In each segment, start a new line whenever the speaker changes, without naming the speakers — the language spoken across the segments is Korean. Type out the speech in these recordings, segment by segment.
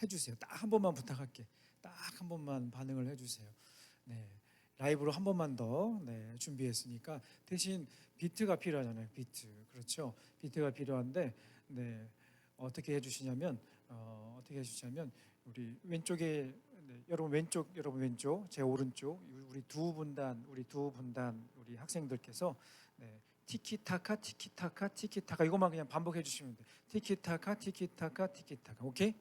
해주세요. 딱 한 번만 부탁할게. 딱 한 번만 반응을 해주세요. 네, 라이브로 한 번만 더 준비했으니까 대신 비트가 필요하잖아요. 비트, 그렇죠? 비트가 필요한데 어떻게 해주시냐면 우리 왼쪽에 여러분 왼쪽, 제 오른쪽 우리 두 분단 우리 학생들께서 티키타카 이것만 그냥 반복해 주시면 돼요. 티키타카 오케이?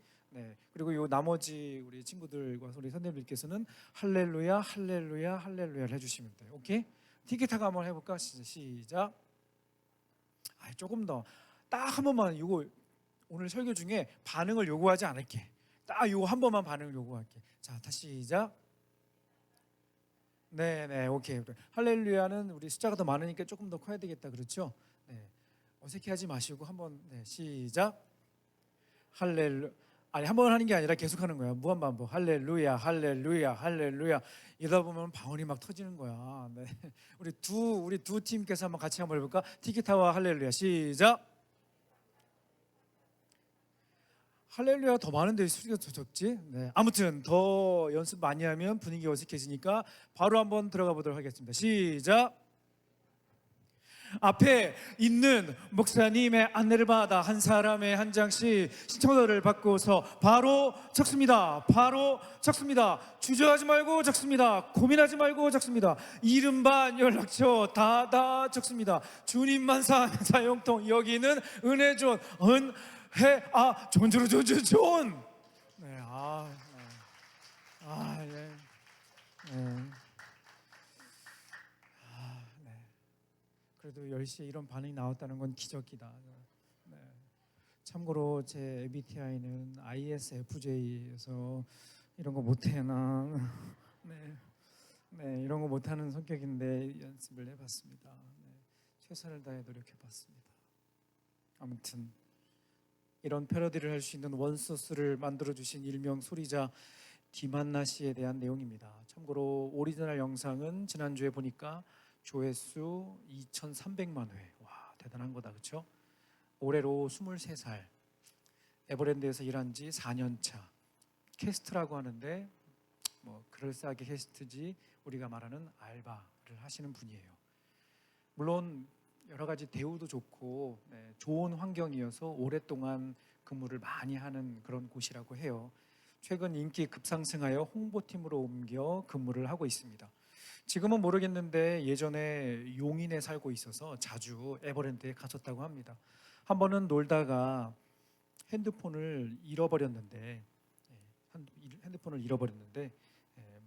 그리고 요 나머지 우리 친구들과 우리 선생님들께서는 할렐루야 할렐루야를 해주시면 돼요. 오케이? 티키타카 한번 해볼까? 시작. 조금 더 딱 한 번만. 이거 오늘 설교 중에 반응을 요구하지 않을게. 딱 이거 한 번만 반응을 요구할게. 자, 다시 시작. 네, 오케이. 할렐루야는 우리 숫자가 더 많으니까 조금 더 커야 되겠다, 그렇죠? 어색해하지 마시고 한번 시작. 한 번 하는 게 아니라 계속 하는 거야. 무한 반복. 할렐루야 이러다 보면 방언이 막 터지는 거야. 우리 두 팀께서 한번 같이 한번 해볼까? 티키타와 할렐루야 시작. 할렐루야 더 많은데 소리가 더 적지? 아무튼 더 연습 많이 하면 분위기가 어색해지니까 바로 한번 들어가 보도록 하겠습니다. 시작. 앞에 있는 목사님의 안내를 받아 한 사람의 한 장씩 신청서를 받고서 바로 적습니다. 주저하지 말고 적습니다. 고민하지 말고 적습니다. 이름반 연락처 다 적습니다. 주님만 사는 사용통, 여기는 은혜존 존. 그래도 10시에 이런 반응이 나왔다는 건 기적이다. 참고로 제 MBTI는 ISFJ에서 이런 거 못해 나. 이런 거 못하는 성격인데 연습을 해봤습니다. 최선을 다해 노력해봤습니다. 아무튼 이런 패러디를 할 수 있는 원소스를 만들어주신 일명 소리자 디만나 씨에 대한 내용입니다. 참고로 오리지널 영상은 지난주에 보니까 조회수 2,300만 회. 와, 대단한 거다, 그렇죠? 올해로 23살, 에버랜드에서 일한 지 4년 차, 캐스트라고 하는데 뭐 그럴싸하게 캐스트지 우리가 말하는 알바를 하시는 분이에요. 물론 여러 가지 대우도 좋고 좋은 환경이어서 오랫동안 근무를 많이 하는 그런 곳이라고 해요. 최근 인기 급상승하여 홍보팀으로 옮겨 근무를 하고 있습니다. 지금은 모르겠는데 예전에 용인에 살고 있어서 자주 에버랜드에 갔었다고 합니다. 한 번은 놀다가 핸드폰을 잃어버렸는데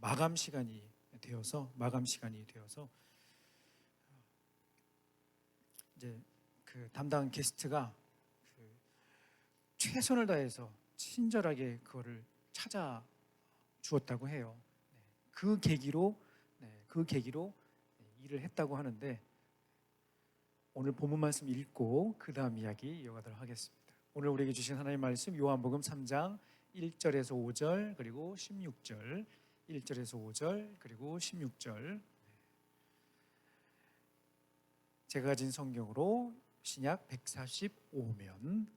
마감 시간이 되어서 이제 그 담당 게스트가 최선을 다해서 친절하게 그거를 찾아 주었다고 해요. 그 계기로 일을 했다고 하는데 오늘 본문 말씀 읽고 그 다음 이야기 이어가도록 하겠습니다. 오늘 우리에게 주신 하나님의 말씀 요한복음 3장 1절에서 5절 그리고 16절 1절에서 5절 그리고 16절 제가 가진 성경으로 신약 145면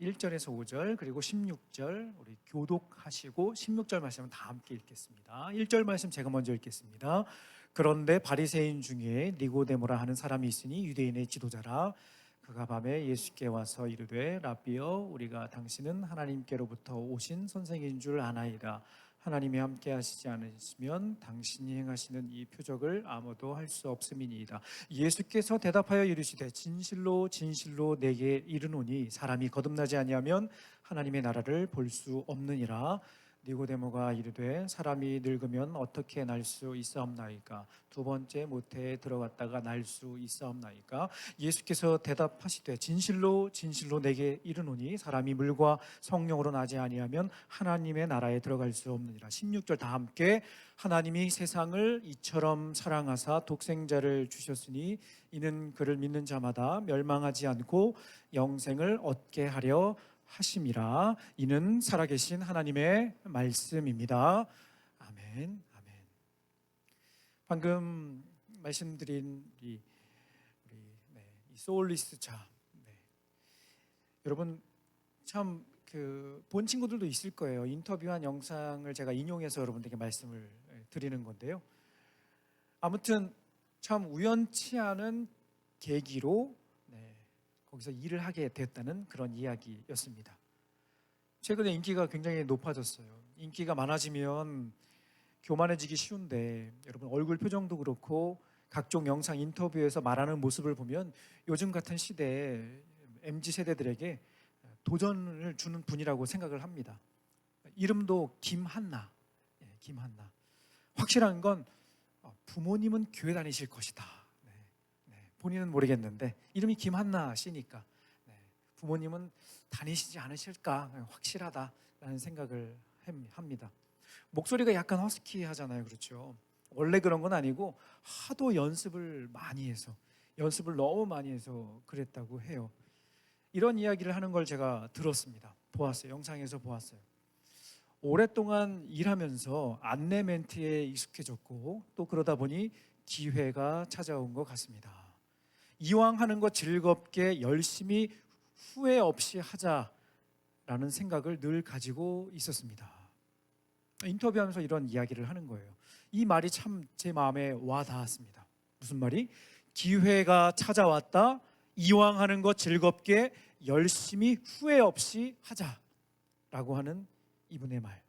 1절에서 5절 그리고 16절 우리 교독하시고 16절 말씀은 다 함께 읽겠습니다. 1절 말씀 제가 먼저 읽겠습니다. 그런데 바리새인 중에 니고데모라 하는 사람이 있으니 유대인의 지도자라. 그가 밤에 예수께 와서 이르되 라비여 우리가 당신은 하나님께로부터 오신 선생인 줄 아나이다. 하나님이 함께 하시지 않으시면 당신이 행하시는 이 표적을 아무도 할 수 없음이니이다. 예수께서 대답하여 이르시되 진실로 진실로 내게 이르노니 사람이 거듭나지 아니하면 하나님의 나라를 볼 수 없느니라. 니고데모가 이르되 사람이 늙으면 어떻게 날 수 있사옵나이까? 두 번째 모태에 들어갔다가 날 수 있사옵나이까? 예수께서 대답하시되 진실로 진실로 내게 이르노니 사람이 물과 성령으로 나지 아니하면 하나님의 나라에 들어갈 수 없느니라. 16절 다 함께. 하나님이 세상을 이처럼 사랑하사 독생자를 주셨으니 이는 그를 믿는 자마다 멸망하지 않고 영생을 얻게 하려 하심이라. 이는 살아계신 하나님의 말씀입니다. 아멘. 방금 말씀드린 이 소울리스트 자, 여러분 참 본 친구들도 있을 거예요. 인터뷰한 영상을 제가 인용해서 여러분들에게 말씀을 드리는 건데요. 아무튼 참 우연치 않은 계기로 거기서 일을 하게 됐다는 그런 이야기였습니다. 최근에 인기가 굉장히 높아졌어요. 인기가 많아지면 교만해지기 쉬운데 여러분 얼굴 표정도 그렇고 각종 영상 인터뷰에서 말하는 모습을 보면 요즘 같은 시대에 MZ 세대들에게 도전을 주는 분이라고 생각을 합니다. 이름도 김한나. 김한나. 확실한 건 부모님은 교회 다니실 것이다. 본인은 모르겠는데 이름이 김한나 씨니까 부모님은 다니시지 않으실까 확실하다라는 생각을 합니다. 목소리가 약간 허스키하잖아요, 그렇죠? 원래 그런 건 아니고 하도 연습을 너무 많이 해서 그랬다고 해요. 이런 이야기를 하는 걸 제가 들었습니다. 보았어요. 영상에서 보았어요. 오랫동안 일하면서 안내 멘트에 익숙해졌고 또 그러다 보니 기회가 찾아온 것 같습니다. 이왕 하는 거 즐겁게 열심히 후회 없이 하자라는 생각을 늘 가지고 있었습니다. 인터뷰하면서 이런 이야기를 하는 거예요. 이 말이 참 제 마음에 와 닿았습니다. 무슨 말이? 기회가 찾아왔다. 이왕 하는 거 즐겁게 열심히 후회 없이 하자라고 하는 이분의 말.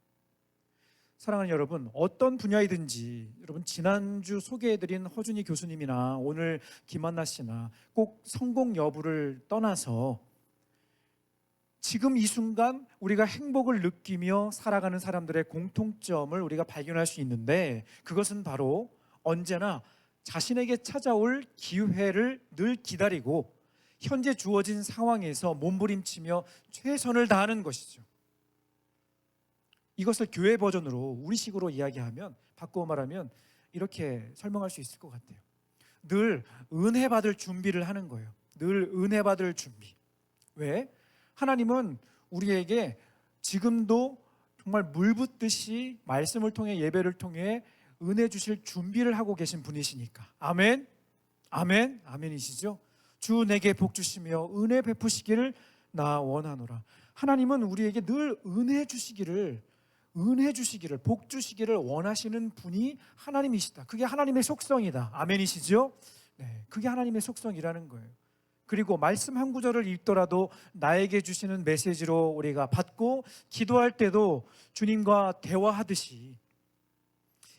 사랑하는 여러분, 어떤 분야이든지 여러분 지난주 소개해드린 허준희 교수님이나 오늘 김한나 씨나 꼭 성공 여부를 떠나서 지금 이 순간 우리가 행복을 느끼며 살아가는 사람들의 공통점을 우리가 발견할 수 있는데 그것은 바로 언제나 자신에게 찾아올 기회를 늘 기다리고 현재 주어진 상황에서 몸부림치며 최선을 다하는 것이죠. 이것을 교회 버전으로 우리식으로 이야기하면 바꾸어 말하면 이렇게 설명할 수 있을 것 같아요. 늘 은혜 받을 준비를 하는 거예요. 늘 은혜 받을 준비. 왜? 하나님은 우리에게 지금도 정말 물 붓듯이 말씀을 통해 예배를 통해 은혜 주실 준비를 하고 계신 분이시니까. 아멘. 아멘. 아멘이시죠? 주 내게 복 주시며 은혜 베푸시기를 나 원하노라. 하나님은 우리에게 늘 은혜 주시기를 복 주시기를 원하시는 분이 하나님이시다. 그게 하나님의 속성이다. 아멘이시죠? 네, 그게 하나님의 속성이라는 거예요. 그리고 말씀 한 구절을 읽더라도 나에게 주시는 메시지로 우리가 받고 기도할 때도 주님과 대화하듯이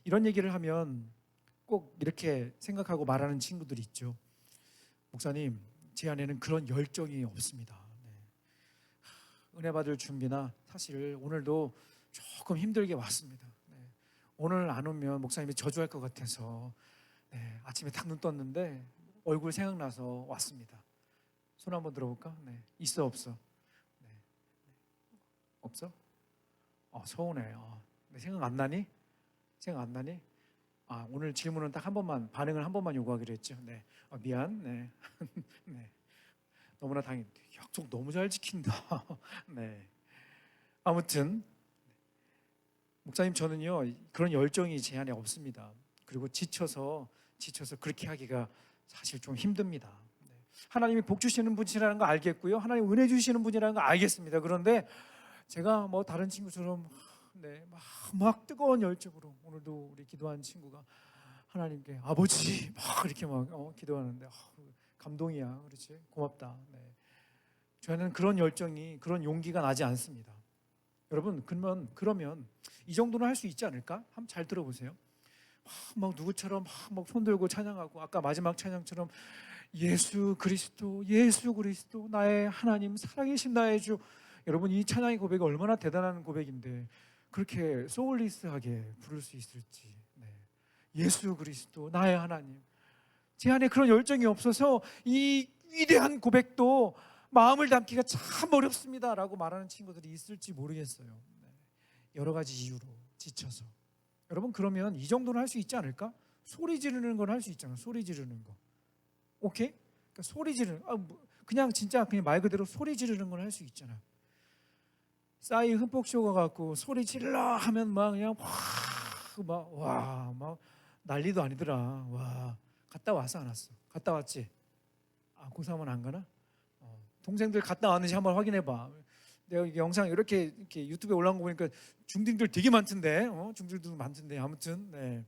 이런 얘기를 하면 꼭 이렇게 생각하고 말하는 친구들이 있죠. 목사님, 제 안에는 그런 열정이 없습니다. 은혜 받을 준비나 사실 오늘도 조금 힘들게 왔습니다. 오늘 안 오면 목사님이 저주할 것 같아서 아침에 딱 눈 떴는데 얼굴 생각나서 왔습니다. 손 한번 들어볼까? 있어 없어? 없어? 서운해. 내 생각 안 나니? 생각 안 나니? 오늘 질문은 딱 한 번만 반응을 한 번만 요구하기로 했죠. 미안. 네. 너무나 약속 너무 잘 지킨다. 아무튼 목사님 저는요 그런 열정이 제 안에 없습니다. 그리고 지쳐서 그렇게 하기가 사실 좀 힘듭니다. 하나님이 복 주시는 분이라는 거 알겠고요. 하나님 은혜 주시는 분이라는 거 알겠습니다. 그런데 제가 뭐 다른 친구처럼 막 뜨거운 열정으로 오늘도 우리 기도한 친구가 하나님께 아버지 막 이렇게 기도하는데 감동이야. 그렇지? 고맙다. 저는 그런 열정이 그런 용기가 나지 않습니다. 여러분 그러면 이 정도는 할 수 있지 않을까? 한번 잘 들어보세요. 막 누구처럼 막 손 들고 찬양하고 아까 마지막 찬양처럼 예수 그리스도 나의 하나님 살아계신 나의 주. 여러분 이 찬양의 고백이 얼마나 대단한 고백인데 그렇게 소울리스하게 부를 수 있을지. 예수 그리스도 나의 하나님. 제 안에 그런 열정이 없어서 이 위대한 고백도 마음을 담기가 참 어렵습니다라고 말하는 친구들이 있을지 모르겠어요. 여러 가지 이유로 지쳐서. 여러분 그러면 이 정도는 할 수 있지 않을까? 소리 지르는 건 할 수 있잖아. 소리 지르는 거. 오케이? 그러니까 소리 지르는 그냥 진짜 그냥 말 그대로 소리 지르는 건 할 수 있잖아. 싸이 흠뻑 쇼가갖고 소리 질러 하면 막 그냥 막 난리도 아니더라. 와 갔다 왔어 안 왔어? 갔다 왔지? 고3은 안 가나? 동생들 갔다 왔는지 한번 확인해봐. 내가 이게 영상 이렇게 유튜브에 올라온 거 보니까 중딩들 되게 많던데, 중딩들 많던데 아무튼 네.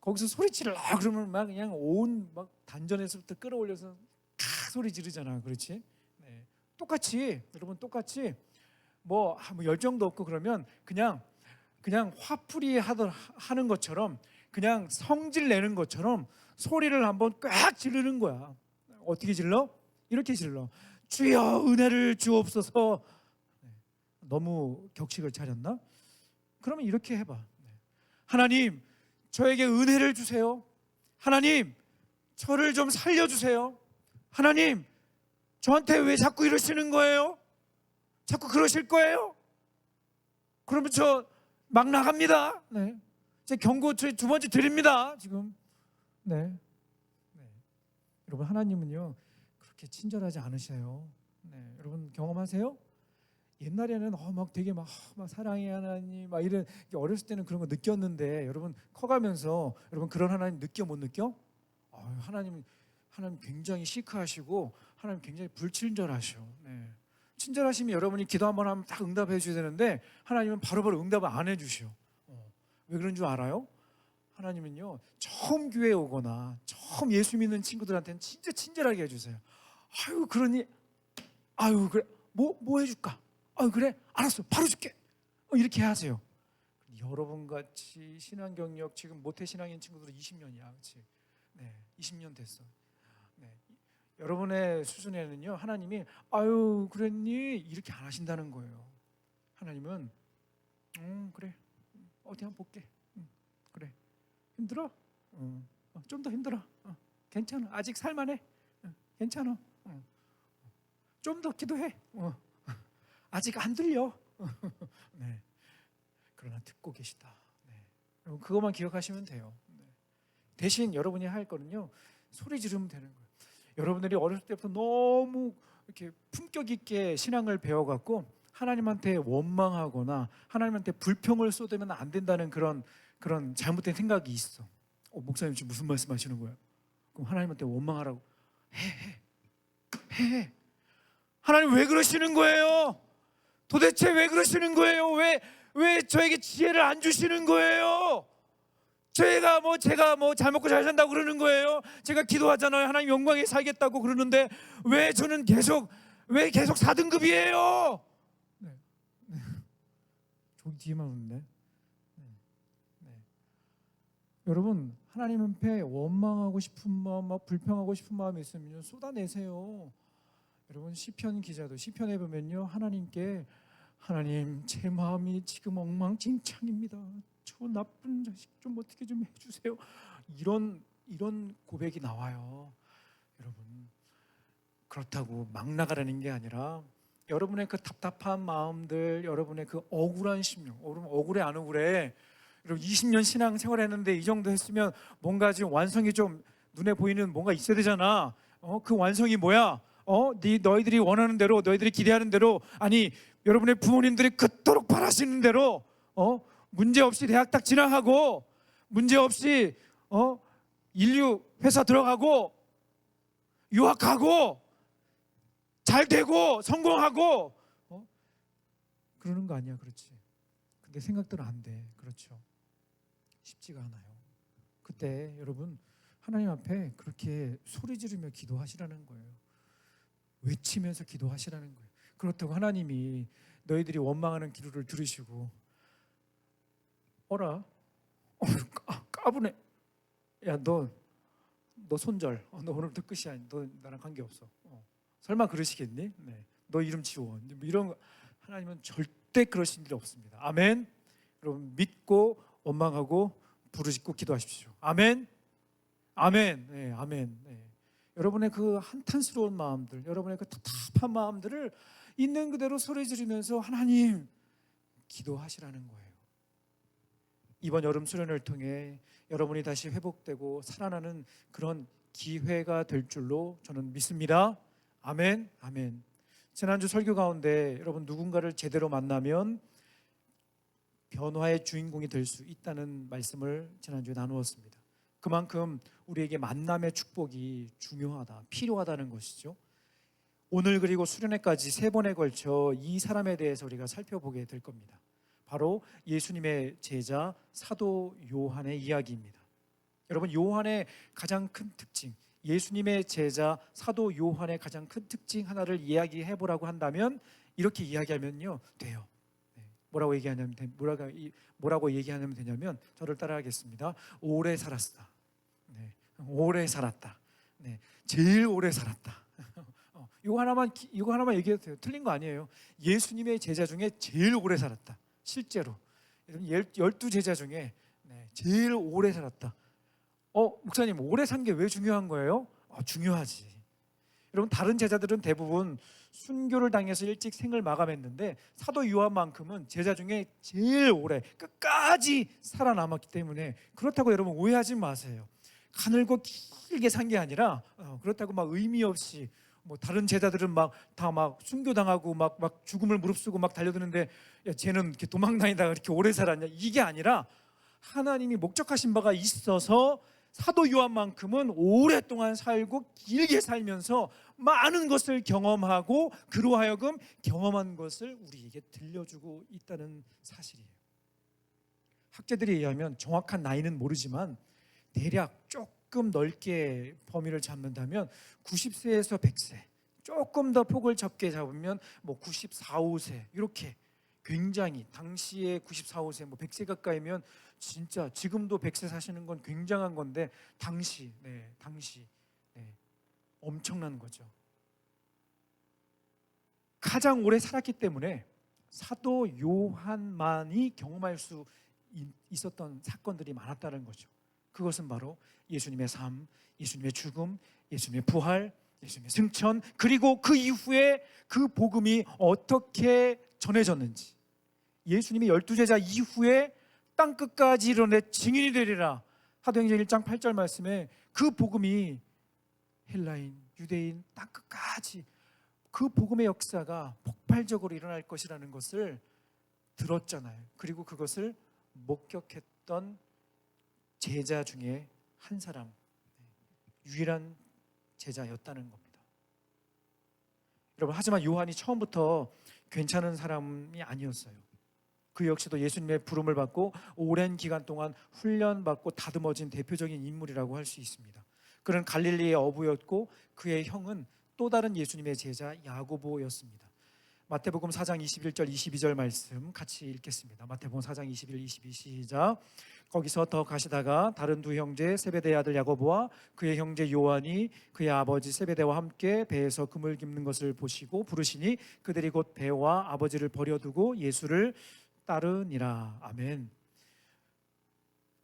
거기서 소리 지르려 그러면 막 그냥 온 막 단전에서부터 끌어올려서 소리 지르잖아, 그렇지? 네. 똑같이 여러분 똑같이 뭐 열정도 없고 그러면 그냥 화풀이 하는 것처럼 그냥 성질 내는 것처럼 소리를 한번 꽉 지르는 거야. 어떻게 질러? 이렇게 질러. 주여 은혜를 주옵소서. 너무 격식을 차렸나? 그러면 이렇게 해봐. 하나님 저에게 은혜를 주세요. 하나님 저를 좀 살려주세요. 하나님 저한테 왜 자꾸 이러시는 거예요? 자꾸 그러실 거예요? 그러면 저 막 나갑니다. 네. 제 경고 두 번째 드립니다. 지금. 네. 네. 여러분 하나님은요 그렇게 친절하지 않으셔요. 네. 여러분 경험하세요? 옛날에는 막 되게 막 사랑해 하나님 막 이런 어렸을 때는 그런 거 느꼈는데 여러분 커가면서 여러분 그런 하나님 느껴 못 느껴? 하나님 굉장히 시크하시고 하나님 굉장히 불친절하셔. 네. 친절하시면 여러분이 기도 한번 하면 딱 응답해 주셔야 되는데 하나님은 바로바로 응답을 안 해주셔. 왜 그런 줄 알아요? 하나님은요 처음 교회에 오거나 처음 예수 믿는 친구들한테는 진짜 친절하게 해주세요. 아유 그러니 아유 그래 뭐 해줄까? 아유 그래 알았어 바로 줄게. 이렇게 하세요. 여러분 같이 신앙 경력 지금 모태 신앙인 친구들은 20년이야, 그렇지? 네, 20년 됐어. 네. 여러분의 수준에는요 하나님이 아유 그랬니 이렇게 안 하신다는 거예요. 하나님은 그래 어디 한번 볼게. 그래 힘들어? 좀 더 힘들어. 괜찮아 아직 살만해. 괜찮아. 좀 더 기도해. 아직 안 들려. 네. 그러나 듣고 계시다. 네. 여러분 그것만 기억하시면 돼요. 네. 대신 여러분이 할 거는요 소리 지르면 되는 거예요. 여러분들이 어렸을 때부터 너무 이렇게 품격 있게 신앙을 배워갖고 하나님한테 원망하거나 하나님한테 불평을 쏟으면 안 된다는 그런 잘못된 생각이 있어. 목사님 지금 무슨 말씀하시는 거예요? 그럼 하나님한테 원망하라고 해. 하나님 왜 그러시는 거예요? 도대체 왜 그러시는 거예요? 왜 저에게 지혜를 안 주시는 거예요? 제가 잘 먹고 잘 산다고 그러는 거예요. 제가 기도하잖아요. 하나님 영광에 살겠다고 그러는데 왜 저는 계속 4등급이에요? 네. 저기 뒤에만 웃네. 네. 여러분 하나님 앞에 원망하고 싶은 마음, 불평하고 싶은 마음이 있으면 쏟아내세요. 여러분 시편 기자도 시편에 보면요 하나님께 하나님 제 마음이 지금 엉망진창입니다. 저 나쁜 자식 좀 어떻게 좀 해주세요. 이런 고백이 나와요. 여러분 그렇다고 막 나가라는 게 아니라 여러분의 그 답답한 마음들, 여러분의 그 억울한 심령, 여러분 억울해 안 억울해? 여러분 20년 신앙 생활했는데 이 정도 했으면 뭔가 지금 완성이 좀 눈에 보이는 뭔가 있어야 되잖아. 그 완성이 뭐야? 너희들이 원하는 대로, 너희들이 기대하는 대로, 아니 여러분의 부모님들이 그토록 바라시는 대로 문제 없이 대학 딱 진학하고 문제 없이 인류 회사 들어가고 유학하고 잘 되고 성공하고 그러는 거 아니야, 그렇지? 근데 생각대로 안 돼, 그렇죠? 쉽지가 않아요. 그때 여러분 하나님 앞에 그렇게 소리 지르며 기도하시라는 거예요. 외치면서 기도하시라는 거예요. 그렇다고 하나님이 너희들이 원망하는 기도를 들으시고 어라? 까부네. 야, 너 손절. 너 오늘부터 끝이야. 너 나랑 관계없어. 설마 그러시겠니? 네. 너 이름 지워. 뭐 이런 거 하나님은 절대 그러신 일이 없습니다. 아멘. 여러분 믿고 원망하고 부르짖고 기도하십시오. 아멘. 아멘. 네, 아멘. 네. 여러분의 그 한탄스러운 마음들, 여러분의 그 답답한 마음들을 있는 그대로 소리 지르면서 하나님 기도하시라는 거예요. 이번 여름 수련을 통해 여러분이 다시 회복되고 살아나는 그런 기회가 될 줄로 저는 믿습니다. 아멘. 아멘. 지난주 설교 가운데 여러분 누군가를 제대로 만나면 변화의 주인공이 될 수 있다는 말씀을 지난주에 나누었습니다. 그만큼 우리에게 만남의 축복이 중요하다, 필요하다는 것이죠. 오늘 그리고 수련회까지 3번에 걸쳐 이 사람에 대해서 우리가 살펴보게 될 겁니다. 바로 예수님의 제자 사도 요한의 이야기입니다. 여러분, 요한의 가장 큰 특징, 예수님의 제자 사도 요한의 가장 큰 특징 하나를 이야기해 보라고 한다면 이렇게 이야기하면요 돼요. 뭐라고 얘기하면 되냐면 저를 따라하겠습니다. 오래 살았다. 오래 살았다. 제일 오래 살았다. 이거 하나만 얘기해도 돼요. 틀린 거 아니에요. 예수님의 제자 중에 제일 오래 살았다. 실제로 12제자 중에 제일 오래 살았다. 목사님, 오래 산 게 왜 중요한 거예요? 중요하지. 여러분, 다른 제자들은 대부분 순교를 당해서 일찍 생을 마감했는데 사도 요한만큼은 제자 중에 제일 오래 끝까지 살아남았기 때문에, 그렇다고 여러분 오해하지 마세요. 가늘고 길게 산 게 아니라 그렇다고 막 의미 없이, 뭐 다른 제자들은 다 순교 당하고 막 죽음을 무릅쓰고 막 달려드는데 야, 쟤는 이렇게 도망 다니다가 이렇게 오래 살았냐, 이게 아니라 하나님이 목적하신 바가 있어서 사도 요한만큼은 오랫동안 살고 길게 살면서 많은 것을 경험하고 그로 하여금 경험한 것을 우리에게 들려주고 있다는 사실이에요. 학자들에 의하면 정확한 나이는 모르지만 대략 조금 넓게 범위를 잡는다면 90세에서 100세, 조금 더 폭을 좁게 잡으면 94, 5세, 이렇게 굉장히 당시에 94, 5세, 100세 가까이면 진짜 지금도 100세 사시는 건 굉장한 건데 당시 엄청난 거죠. 가장 오래 살았기 때문에 사도 요한만이 경험할 수 있었던 사건들이 많았다는 거죠. 그것은 바로 예수님의 삶, 예수님의 죽음, 예수님의 부활, 예수님의 승천, 그리고 그 이후에 그 복음이 어떻게 전해졌는지, 예수님이 12제자 이후에 땅끝까지 이르러 증인이 되리라, 사도행전 1장 8절 말씀에 그 복음이 헬라인, 유대인, 땅끝까지 그 복음의 역사가 폭발적으로 일어날 것이라는 것을 들었잖아요. 그리고 그것을 목격했던 제자 중에 한 사람, 유일한 제자였다는 겁니다. 여러분, 하지만 요한이 처음부터 괜찮은 사람이 아니었어요. 그 역시도 예수님의 부름을 받고 오랜 기간 동안 훈련받고 다듬어진 대표적인 인물이라고 할 수 있습니다. 그는 갈릴리의 어부였고 그의 형은 또 다른 예수님의 제자 야고보였습니다. 마태복음 4장 21절 22절 말씀 같이 읽겠습니다. 마태복음 4장 21, 22 시작. 거기서 더 가시다가 다른 두 형제 세베대의 아들 야고보와 그의 형제 요한이 그의 아버지 세베대와 함께 배에서 금을 깁는 것을 보시고 부르시니 그들이 곧 배와 아버지를 버려두고 예수를 따르니라. 아멘.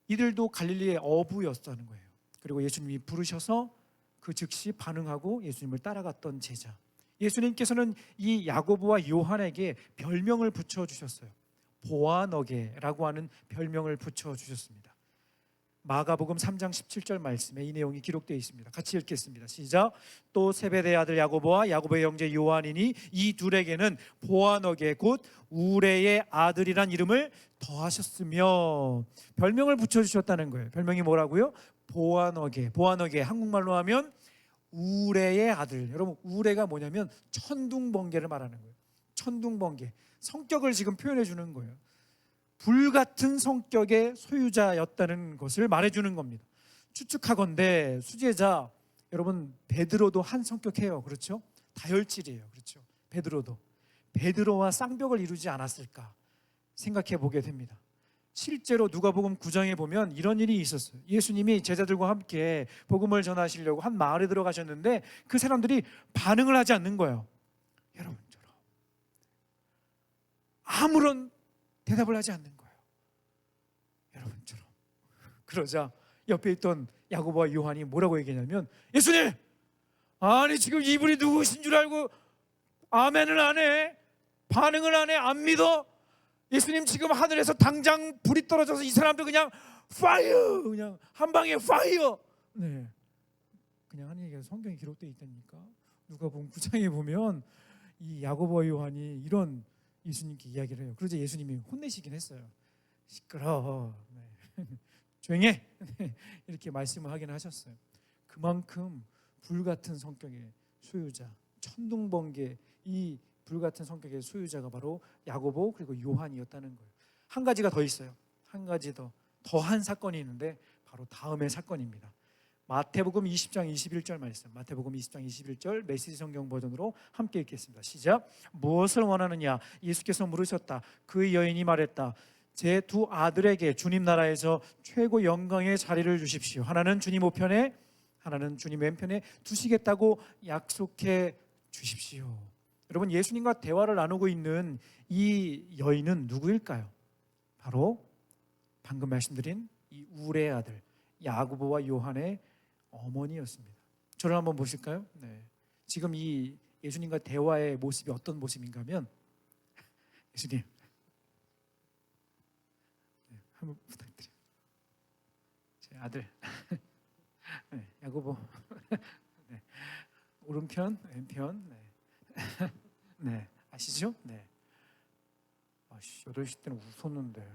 이들도 갈릴리의 어부였다는 거예요. 그리고 예수님이 부르셔서 그 즉시 반응하고 예수님을 따라갔던 제자. 예수님께서는 이 야고보와 요한에게 별명을 붙여주셨어요. 보아너게라고 하는 별명을 붙여주셨습니다. 마가복음 3장 17절 말씀에 이 내용이 기록되어 있습니다. 같이 읽겠습니다. 시작. 또 세베대의 아들 야고보와 야고보의 형제 요한이니 이 둘에게는 보아너게 곧 우레의 아들이란 이름을 더하셨으며, 별명을 붙여주셨다는 거예요. 별명이 뭐라고요? 보아너게. 보아너게 한국말로 하면 우레의 아들. 여러분, 우레가 뭐냐면 천둥번개를 말하는 거예요. 천둥번개. 성격을 지금 표현해 주는 거예요. 불같은 성격의 소유자였다는 것을 말해주는 겁니다. 추측하건대 수제자, 여러분 베드로도 한 성격해요. 그렇죠? 다혈질이에요. 그렇죠? 베드로와 쌍벽을 이루지 않았을까 생각해 보게 됩니다. 실제로 누가복음 9장에 보면 이런 일이 있었어요. 예수님이 제자들과 함께 복음을 전하시려고 한 마을에 들어가셨는데 그 사람들이 반응을 하지 않는 거예요. 여러분처럼 아무런 대답을 하지 않는 거예요. 여러분처럼. 그러자 옆에 있던 야고보와 요한이 뭐라고 얘기하냐면, 예수님, 아니 지금 이분이 누구신 줄 알고 아멘을 안 해, 반응을 안 해, 안 믿어? 예수님 지금 하늘에서 당장 불이 떨어져서 이 사람들 그냥 파이어, 그냥 한 방에 파이어. 그냥 하는 얘기가 성경에 기록되어 있다니까. 누가복음 9장에 보면 이 야고보와 요한이 이런 예수님께 이야기를 해요. 그러자 예수님이 혼내시긴 했어요. 시끄러워, 조용히 해. 이렇게 말씀을 하긴 하셨어요. 그만큼 불같은 성격의 소유자 천둥번개, 이 불같은 성격의 소유자가 바로 야고보 그리고 요한이었다는 거예요. 한 가지가 더 있어요. 한 가지 더한 사건이 있는데 바로 다음의 사건입니다. 마태복음 20장 21절 말씀, 마태복음 20장 21절 메시지 성경 버전으로 함께 읽겠습니다. 시작. 무엇을 원하느냐? 예수께서 물으셨다. 그 여인이 말했다. 제 두 아들에게 주님 나라에서 최고 영광의 자리를 주십시오. 하나는 주님 우편에, 하나는 주님 왼편에 두시겠다고 약속해 주십시오. 여러분, 예수님과 대화를 나누고 있는 이 여인은 누구일까요? 바로 방금 말씀드린 이 우레의 아들 야고보와 요한의 어머니였습니다. 저를 한번 보실까요? 네. 지금 이 예수님과 대화의 모습이 어떤 모습인가 하면, 예수님, 네, 한번 부탁드려요. 제 아들 네, 야고보 네. 오른편, 왼편, 네. 네, 아시죠? 네. 8시 때는 웃었는데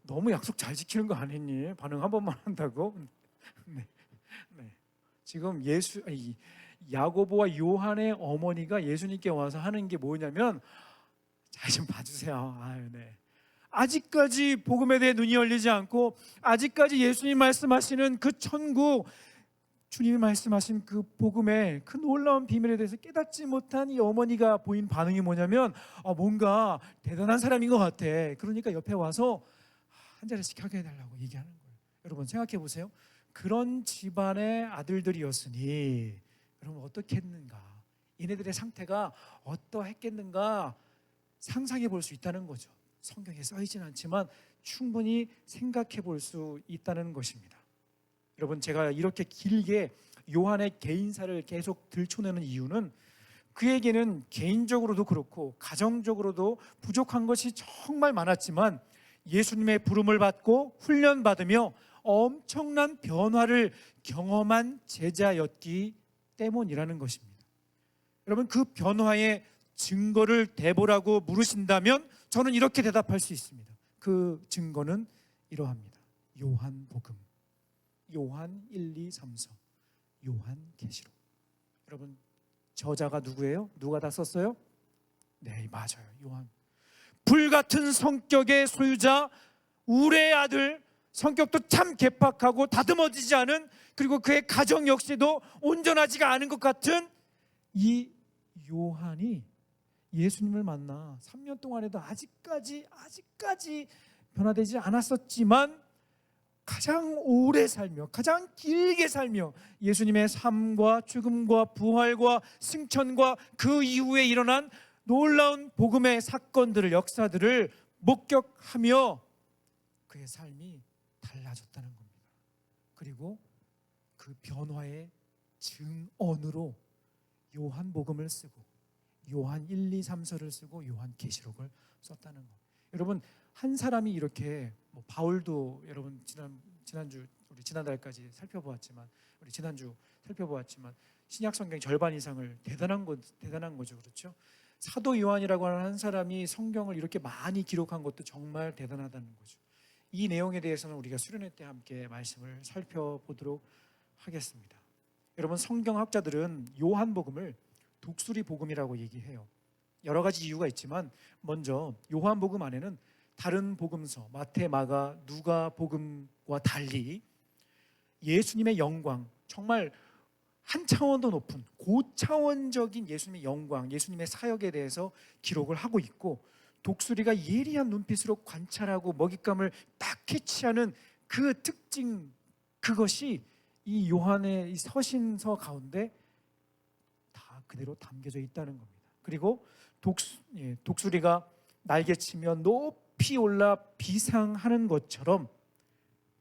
너무 약속 잘 지키는 거 아니니? 반응 한 번만 한다고? 네. 네. 지금 야고보와 요한의 어머니가 예수님께 와서 하는 게 뭐냐면, 잘 좀 봐주세요. 아유, 네. 아직까지 복음에 대해 눈이 열리지 않고, 아직까지 예수님 말씀하시는 그 천국, 주님이 말씀하신 그 복음의 그 놀라운 비밀에 대해서 깨닫지 못한 이 어머니가 보인 반응이 뭐냐면, 뭔가 대단한 사람인 것 같아. 그러니까 옆에 와서 한 자리씩 하게 해달라고 얘기하는 거예요. 여러분 생각해 보세요. 그런 집안의 아들들이었으니 여러분 어떻게 했는가? 얘네들의 상태가 어떠했겠는가 상상해 볼 수 있다는 거죠. 성경에 써있진 않지만 충분히 생각해 볼 수 있다는 것입니다. 여러분, 제가 이렇게 길게 요한의 개인사를 계속 들춰내는 이유는 그에게는 개인적으로도 그렇고 가정적으로도 부족한 것이 정말 많았지만 예수님의 부름을 받고 훈련받으며 엄청난 변화를 경험한 제자였기 때문이라는 것입니다. 여러분, 그 변화의 증거를 대보라고 물으신다면 저는 이렇게 대답할 수 있습니다. 그 증거는 이러합니다. 요한복음, 요한 1, 2, 3, 4, 요한계시록. 여러분, 저자가 누구예요? 누가 다 썼어요? 네, 맞아요. 요한. 불같은 성격의 소유자, 우레의 아들, 성격도 참 개팍하고 다듬어지지 않은, 그리고 그의 가정 역시도 온전하지가 않은 것 같은 이 요한이 예수님을 만나 3년 동안에도 아직까지 변화되지 않았었지만 가장 오래 살며 가장 길게 살며 예수님의 삶과 죽음과 부활과 승천과 그 이후에 일어난 놀라운 복음의 사건들을, 역사들을 목격하며 그의 삶이 달라졌다는 겁니다. 그리고 그 변화의 증언으로 요한복음을 쓰고 요한 1, 2, 3서를 쓰고 요한계시록을 썼다는 것. 여러분, 한 사람이 이렇게 바울도 여러분 지난주 우리 지난달까지 살펴보았지만 신약 성경 절반 이상을 대단한 거죠. 그렇죠? 사도 요한이라고 하는 한 사람이 성경을 이렇게 많이 기록한 것도 정말 대단하다는 거죠. 이 내용에 대해서는 우리가 수련회 때 함께 말씀을 살펴보도록 하겠습니다. 여러분, 성경학자들은 요한복음을 독수리 복음이라고 얘기해요. 여러 가지 이유가 있지만 먼저 요한복음 안에는 다른 복음서 마태, 마가, 누가 복음과 달리 예수님의 영광, 정말 한 차원 더 높은 고차원적인 예수님의 영광, 예수님의 사역에 대해서 기록을 하고 있고, 독수리가 예리한 눈빛으로 관찰하고 먹잇감을 딱 캐치하는 그 특징, 그것이 이 요한의 이 서신서 가운데 다 그대로 담겨져 있다는 겁니다. 그리고 독수리가 날개치며 높이 올라 비상하는 것처럼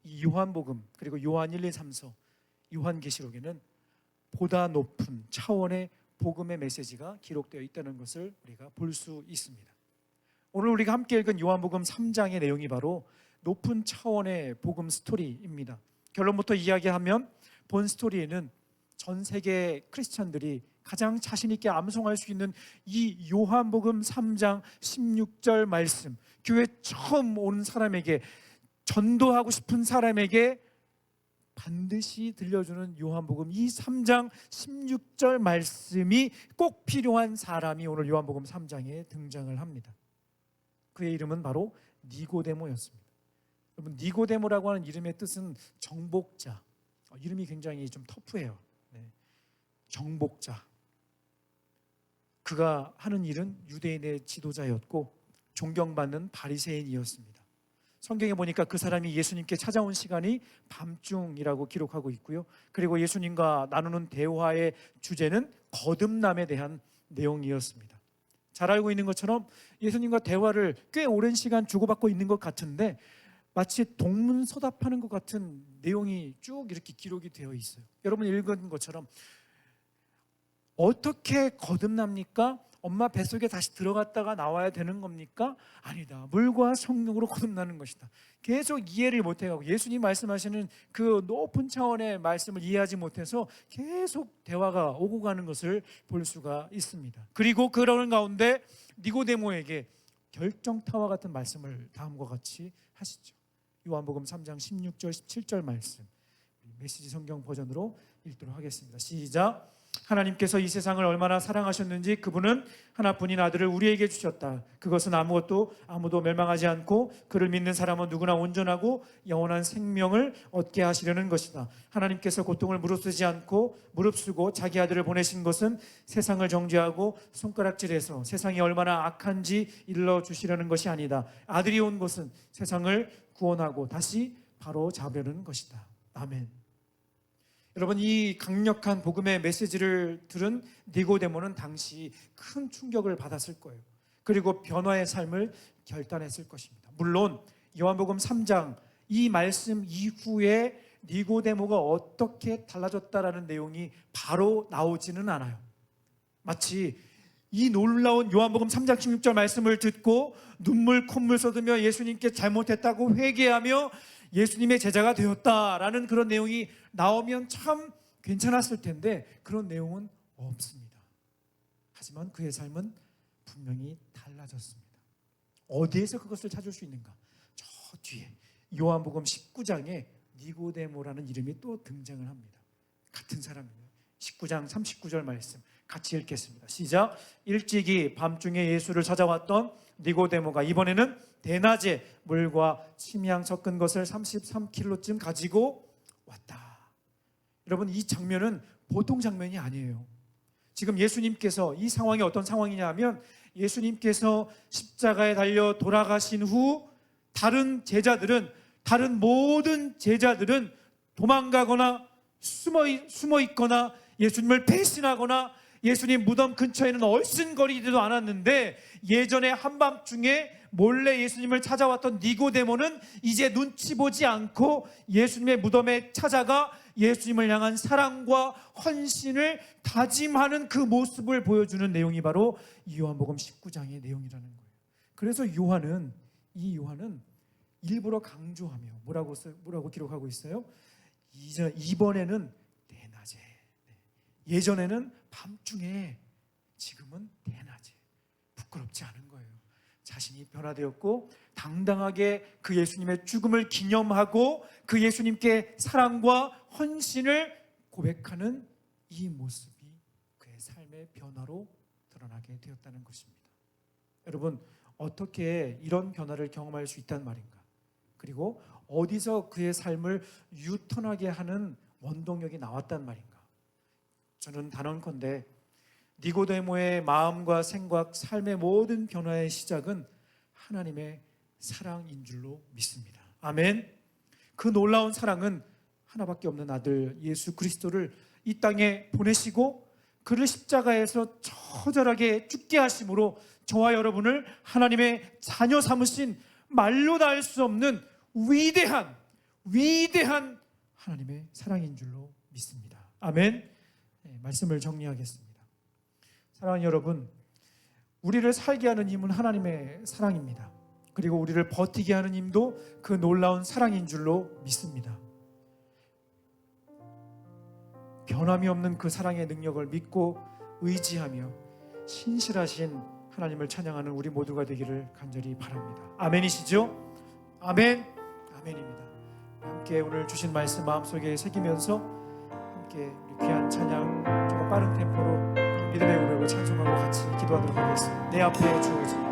이 요한복음, 그리고 요한 1, 2, 3서, 요한계시록에는 보다 높은 차원의 복음의 메시지가 기록되어 있다는 것을 우리가 볼 수 있습니다. 오늘 우리가 함께 읽은 요한복음 3장의 내용이 바로 높은 차원의 복음 스토리입니다. 결론부터 이야기하면 본 스토리에는 전 세계 크리스찬들이 가장 자신 있게 암송할 수 있는 이 요한복음 3장 16절 말씀, 교회 처음 온 사람에게, 전도하고 싶은 사람에게 반드시 들려주는 요한복음 이 3장 16절 말씀이 꼭 필요한 사람이 오늘 요한복음 3장에 등장을 합니다. 그의 이름은 바로 니고데모였습니다. 여러분, 니고데모라고 하는 이름의 뜻은 정복자. 이름이 굉장히 좀 터프해요. 정복자. 그가 하는 일은 유대인의 지도자였고 존경받는 바리새인이었습니다. 성경에 보니까 그 사람이 예수님께 찾아온 시간이 밤중이라고 기록하고 있고요. 그리고 예수님과 나누는 대화의 주제는 거듭남에 대한 내용이었습니다. 잘 알고 있는 것처럼 예수님과 대화를 꽤 오랜 시간 주고받고 있는 것 같은데 마치 동문서답하는 것 같은 내용이 쭉 이렇게 기록이 되어 있어요. 여러분 읽은 것처럼 어떻게 거듭납니까? 엄마 뱃속에 다시 들어갔다가 나와야 되는 겁니까? 아니다. 물과 성령으로 거듭나는 것이다. 계속 이해를 못해가고 예수님 말씀하시는 그 높은 차원의 말씀을 이해하지 못해서 계속 대화가 오고 가는 것을 볼 수가 있습니다. 그리고 그러는 가운데 니고데모에게 결정타와 같은 말씀을 다음과 같이 하시죠. 요한복음 3장 16절 17절 말씀 메시지 성경 버전으로 읽도록 하겠습니다. 시작. 하나님께서 이 세상을 얼마나 사랑하셨는지 그분은 하나뿐인 아들을 우리에게 주셨다. 그것은 아무도 멸망하지 않고 그를 믿는 사람은 누구나 온전하고 영원한 생명을 얻게 하시려는 것이다. 하나님께서 고통을 무릅쓰고 자기 아들을 보내신 것은 세상을 정죄하고 손가락질해서 세상이 얼마나 악한지 일러주시려는 것이 아니다. 아들이 온 것은 세상을 구원하고 다시 바로 잡으려는 것이다. 아멘. 여러분, 이 강력한 복음의 메시지를 들은 니고데모는 당시 큰 충격을 받았을 거예요. 그리고 변화의 삶을 결단했을 것입니다. 물론 요한복음 3장 이 말씀 이후에 니고데모가 어떻게 달라졌다라는 내용이 바로 나오지는 않아요. 마치 이 놀라운 요한복음 3장 16절 말씀을 듣고 눈물 콧물 쏟으며 예수님께 잘못했다고 회개하며 예수님의 제자가 되었다라는 그런 내용이 나오면 참 괜찮았을 텐데 그런 내용은 없습니다. 하지만 그의 삶은 분명히 달라졌습니다. 어디에서 그것을 찾을 수 있는가? 저 뒤에 요한복음 19장에 니고데모라는 이름이 또 등장을 합니다. 같은 사람이에요. 19장 39절 말씀 같이 읽겠습니다. 시작. 일찍이 밤중에 예수를 찾아왔던 니고데모가 이번에는 대낮에 물과 침향 섞은 것을 33kg쯤 가지고 왔다. 여러분, 이 장면은 보통 장면이 아니에요. 지금 예수님께서 이 상황이 어떤 상황이냐 하면 예수님께서 십자가에 달려 돌아가신 후 다른 모든 제자들은 도망가거나 숨어 있거나 예수님을 배신하거나 예수님 무덤 근처에는 얼씬거리지도 않았는데 예전에 한밤중에 몰래 예수님을 찾아왔던 니고데모는 이제 눈치 보지 않고 예수님의 무덤에 찾아가 예수님을 향한 사랑과 헌신을 다짐하는 그 모습을 보여주는 내용이 바로 요한복음 19장의 내용이라는 거예요. 그래서 이 요한은 일부러 강조하며 뭐라고 기록하고 있어요? 이번에는 대낮에, 예전에는 밤중에, 지금은 대낮에. 부끄럽지 않은 거예요. 자신이 변화되었고 당당하게 그 예수님의 죽음을 기념하고 그 예수님께 사랑과 헌신을 고백하는 이 모습이 그의 삶의 변화로 드러나게 되었다는 것입니다. 여러분, 어떻게 이런 변화를 경험할 수 있단 말인가? 그리고 어디서 그의 삶을 유턴하게 하는 원동력이 나왔단 말인가? 저는 단언컨대 니고데모의 마음과 생각, 삶의 모든 변화의 시작은 하나님의 사랑인 줄로 믿습니다. 아멘. 그 놀라운 사랑은 하나밖에 없는 아들 예수 그리스도를 이 땅에 보내시고 그를 십자가에서 처절하게 죽게 하심으로 저와 여러분을 하나님의 자녀 삼으신 말로 다 할 수 없는 위대한 하나님의 사랑인 줄로 믿습니다. 아멘. 말씀을 정리하겠습니다. 사랑하는 여러분, 우리를 살게 하는 힘은 하나님의 사랑입니다. 그리고 우리를 버티게 하는 힘도 그 놀라운 사랑인 줄로 믿습니다. 변함이 없는 그 사랑의 능력을 믿고 의지하며 신실하신 하나님을 찬양하는 우리 모두가 되기를 간절히 바랍니다. 아멘이시죠? 아멘. 아멘입니다. 함께 오늘 주신 말씀 마음속에 새기면서 함께 우리 귀한 찬양 조금 빠른 템포로 믿음의 고백을 찬송하고 같이 기도하도록 하겠습니다. 내 앞에 주어진